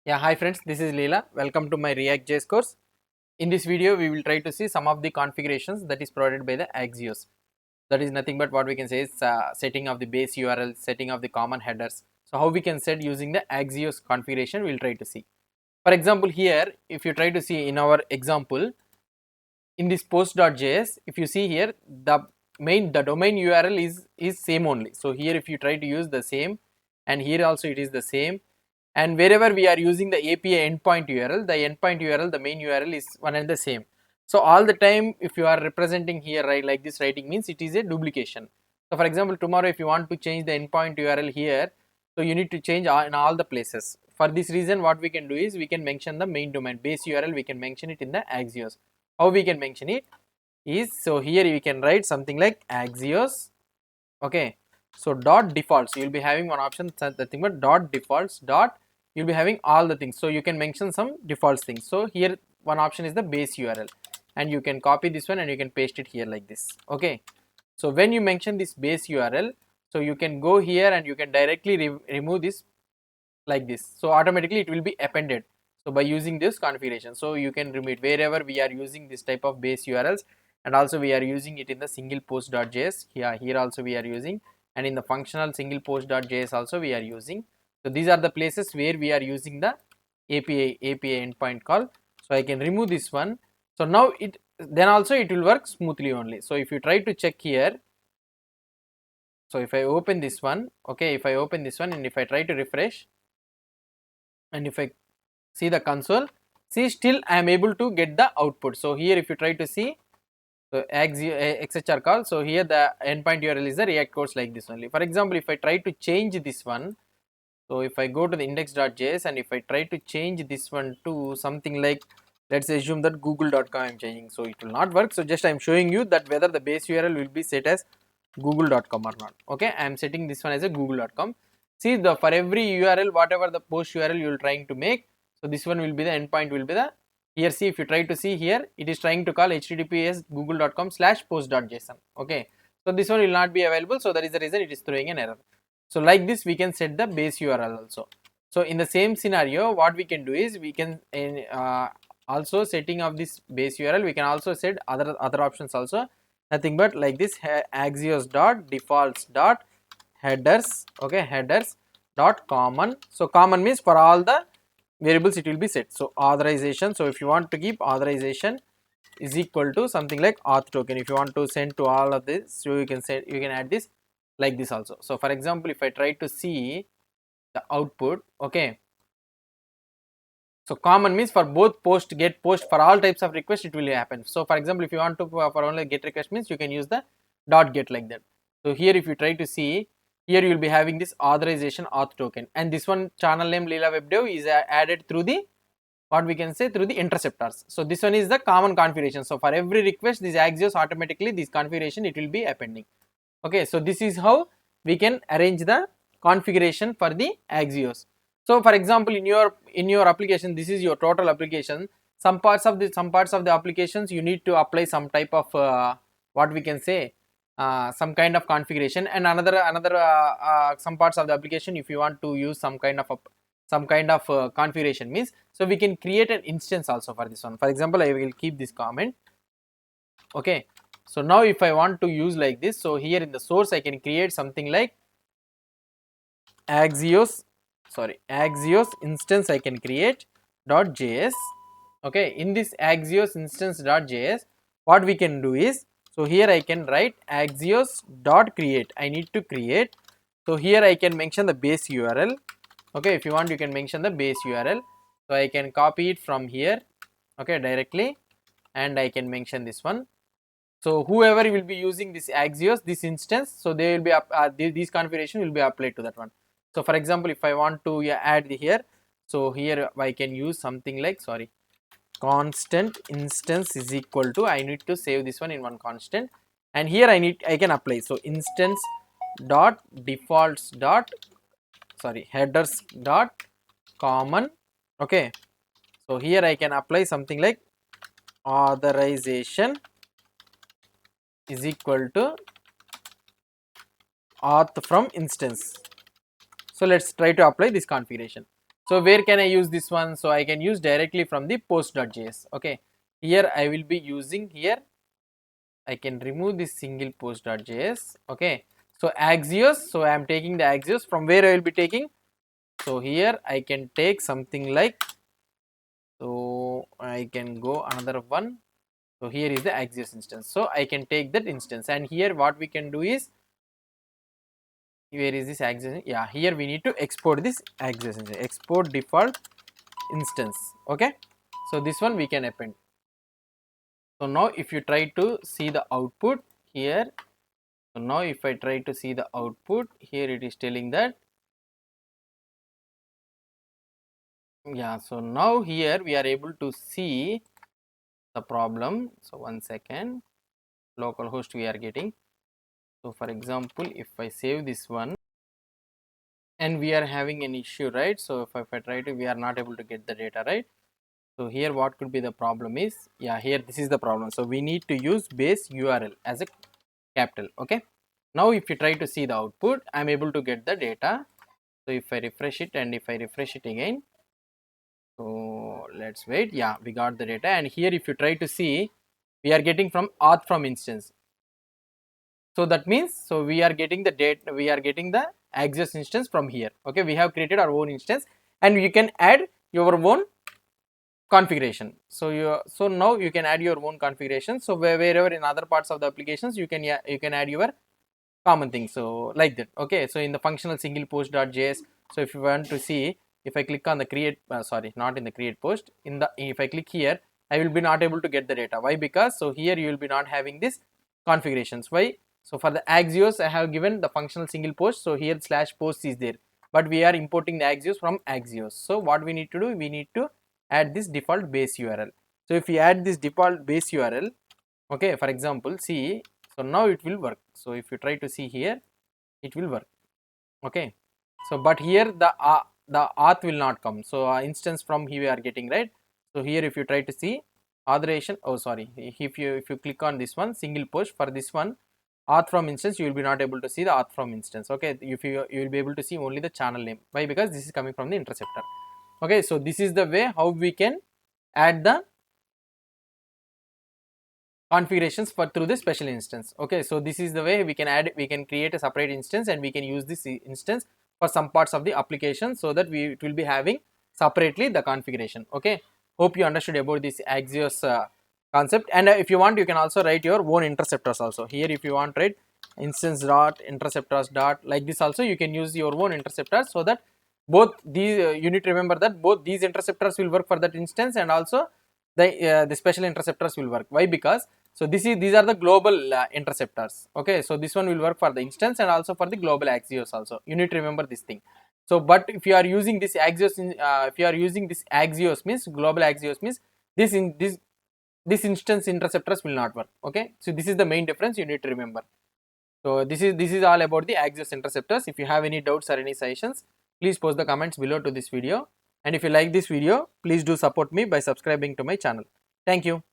Yeah, hi friends, this is Leela. Welcome to my ReactJS course. In this video, we will try to see some of the configurations that is provided by the Axios. That is nothing but what we can say is setting of the base URL, setting of the common headers. So how we can set using the Axios configuration, we will try to see. For example, here, if you try to see in our example, in this post.js, if you see here, the domain URL is same only. So here if you try to use the same, and here also it is the same, and wherever we are using the API endpoint URL, the endpoint URL, the main URL is one and the same. So all the time if you are representing here, right, like this writing means it is a duplication. So for example, tomorrow if you want to change the endpoint URL here, so you need to change in all the places. For this reason, what we can do is we can mention the main domain base URL, we can mention it in the Axios. How we can mention it is, so here we can write something like Axios, okay, so dot defaults, you will be having one option, the thing but dot defaults dot, you will be having all the things, so you can mention some defaults things. So here one option is the base URL, and you can copy this one and you can paste it here like this, okay. So when you mention this base URL, so you can go here and you can directly remove this like this, so automatically it will be appended. So by using this configuration, so you can remove it wherever we are using this type of base URLs, and also we are using it in the single post.js, here also we are using, and in the functional single post.js also we are using. So these are the places where we are using the API endpoint call. So I can remove this one. So now it, then also it will work smoothly only. So if you try to check here, so if I open this one, okay, if I open this one and if I try to refresh, and if I see the console, see still I am able to get the output. So here if you try to see, so XHR call, so here the endpoint URL is the React course like this only. For example, if I try to change this one, so if I go to the index.js and if I try to change this one to something like, let's assume that google.com I am changing, so it will not work. So just I am showing you that whether the base URL will be set as google.com or not, okay. I am setting this one as a google.com. See, the for every URL, whatever the post URL you are trying to make, so this one will be the endpoint, will be the, here see, if you try to see here, it is trying to call https google.com/post.json, okay. So this one will not be available, so that is the reason it is throwing an error. So like this we can set the base URL also. So in the same scenario, what we can do is we can also setting of this base URL, we can also set other options also, nothing but like this Axios dot defaults dot headers, okay, headers dot common. So common means for all the variables it will be set. So authorization, so if you want to keep authorization is equal to something like auth token, if you want to send to all of this, so you can say, you can add this like this also. So for example, if I try to see the output, okay, so common means for both post, get, post, for all types of requests it will happen. So for example, if you want to for only get request means you can use the dot get like that. So here if you try to see, here you will be having this authorization auth token, and this one channel name Leela Web Dev is added through the, what we can say, through the interceptors. So this one is the common configuration. So for every request, this Axios automatically this configuration it will be appending, okay. So this is how we can arrange the configuration for the Axios. So for example, in your application, this is your total application. Some parts of the applications you need to apply some type of what we can say, some kind of configuration, and another some parts of the application if you want to use some kind of configuration means, so we can create an instance also for this one. For example, I will keep this comment, okay. So now if I want to use like this, so here in the source I can create something like Axios instance I can create .js, okay. In this Axios instance .js, what we can do is, so here I can write Axios .create, I need to create. So here I can mention the base URL, okay. If you want you can mention the base URL, so I can copy it from here, okay, directly, and I can mention this one. So whoever will be using this Axios, this instance, so they will be these configuration will be applied to that one. So for example, if I want to add here, so here I can use something like, sorry, constant instance is equal to, I need to save this one in one constant, and here I can apply. So instance dot defaults dot, sorry, headers dot common, okay. So here I can apply something like authorization is equal to auth from instance. So let's try to apply this configuration. So where can I use this one? So I can use directly from the post.js. Okay, here I will be using, here I can remove this single post.js. Okay, so Axios, so I am taking the Axios. From where I will be taking? So here I can take something like, so I can go another one. So here is the Axios instance. So I can take that instance, and here what we can do is, where is this Axios? Yeah, here we need to export this Axios instance. Export default instance. Okay, so this one we can append. So now if you try to see the output here, so now if I try to see the output here, it is telling that, yeah, so now here we are able to see the problem. So one second, localhost we are getting. So for example, if I save this one and we are having an issue, right? So if I try to, we are not able to get the data, right? So here what could be the problem is, yeah, here this is the problem. So we need to use base URL as a capital. Okay, now if you try to see the output, I am able to get the data. So if I refresh it and if I refresh it again, so let's wait, yeah, we got the data. And here if you try to see, we are getting from auth from instance. So that means, so we are getting the data, we are getting the Axios instance from here. Okay, we have created our own instance, and you can add your own configuration. So now you can add your own configuration. So wherever in other parts of the applications, you can add your common thing. So like that. Okay, so in the functional single post.js, so if you want to see, if I click on the create, sorry, not in the create post, in the, if I click here, I will be not able to get the data. Why? Because so here you will be not having this configurations. Why? So for the Axios, I have given the functional single post. So here slash post is there, but we are importing the Axios from Axios. So what we need to do, we need to add this default base URL. So if we add this default base URL, okay, for example, see, so now it will work. So if you try to see here, it will work. Okay, so but here the auth will not come. So instance from here we are getting, right? So here if you try to see authorization, oh sorry, if you click on this one single post, for this one auth from instance, you will be not able to see the auth from instance. Okay, if you will be able to see only the channel name. Why? Because this is coming from the interceptor. Okay, so this is the way how we can add the configurations for through the special instance. Okay, so this is the way we can add, we can create a separate instance, and we can use this instance for some parts of the application, so that it will be having separately the configuration. Okay, hope you understood about this Axios concept. And if you want, you can also write your own interceptors also. Here if you want, write instance dot interceptors dot, like this also you can use your own interceptors, so that both these you need to remember that both these interceptors will work for that instance, and also the special interceptors will work. Why? Because so these are the global interceptors. Okay, so this one will work for the instance and also for the global Axios also. You need to remember this thing. So but if you are using this Axios, if you are using this Axios means global Axios means this instance interceptors will not work. Okay, so this is the main difference you need to remember. So this is all about the Axios interceptors. If you have any doubts or any suggestions, please post the comments below to this video. And if you like this video, please do support me by subscribing to my channel. Thank you.